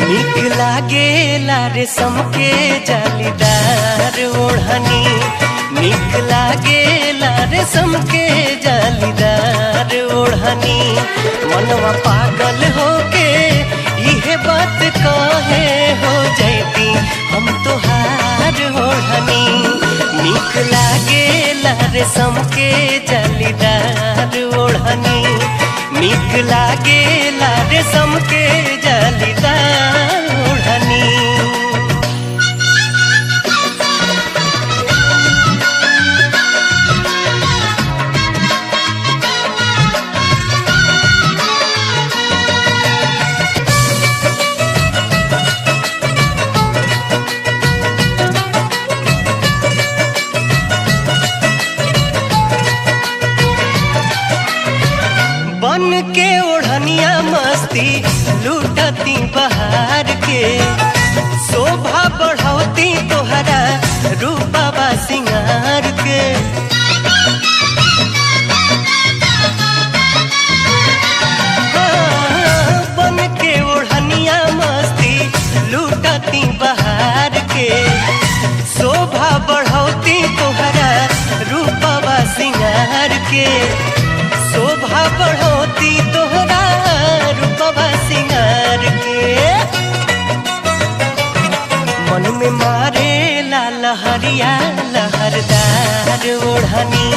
नीक लागेला रेशम के जालीदार ओढ़नी, नीक लागेला रेशम के जालीदार ओढ़नी। मनवा पागल होके इहे बात कहे हो जैती हम तोहार ओढ़नी। नीक लागेला रेशम के जालीदार ओढ़नी, नीक लागेला रेशम के जालीदार ओढ़नी। बन के ओढ़निया मस्ती लूटती बहार के, शोभा बढ़ौती तोहरा रूपवा सिंगार के। बन के ओढ़निया मस्ती लूटती बहार के, शोभा बढ़ौती तोहरा रूपवा सिंगार के। शोभा बढ़ोती तोहरा रूपवा सिंगार के। मन में मारे लहरिया लहरदार ओढ़नी,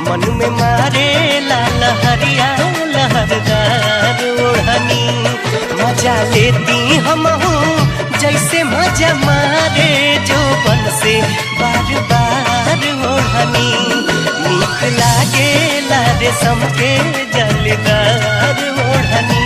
मन में मारे लहरिया लहरदार ओढ़नी। मजा लेती हमहू जैसे मजा मारे जोबन से बार बार ओढ़नी। नीक लागेला रेशम के जालीदार ओढ़नी।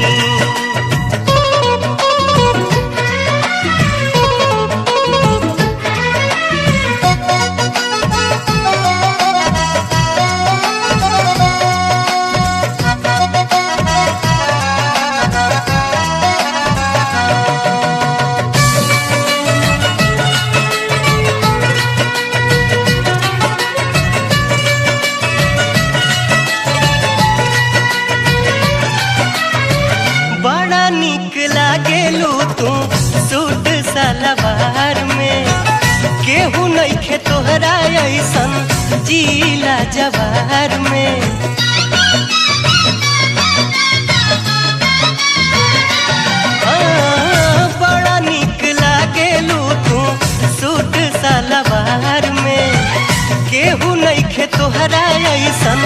बड़ा नीक लागेलू तू सूट सलवार में, केहू नइखे तोहरा ऐसन जिला जवार में। बड़ा नीक लागेलू तू सूट सलवार में, केहू नइखे तोहरा ऐसन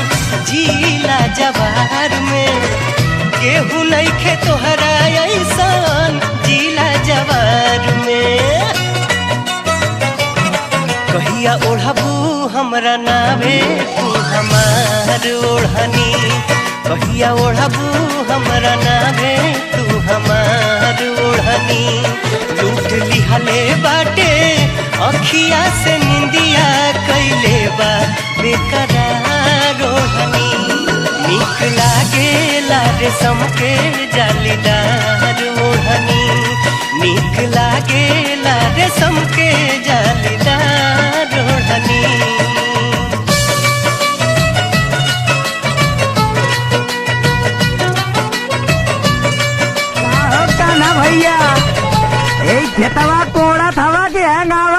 जिला जवार में। केहू नइखे तोहरा ऐसन जिला जवार में। कहिया ओढ़बू हमरा नावे तू हमार ओढ़नी, कहिया ओढ़बू हमरा नावे तू हमार ओढ़नी। लूट लिहले बाटे अखिया से निंदिया कैले बा बेकरार ओढ़नी। नीक लागेला रेशम के जालीदार ओढ़नी, नीक लागेला रेशम के जालीदार ओढ़नी। कान्हा भैया खेतवा कोड़ा थवा के है गाँव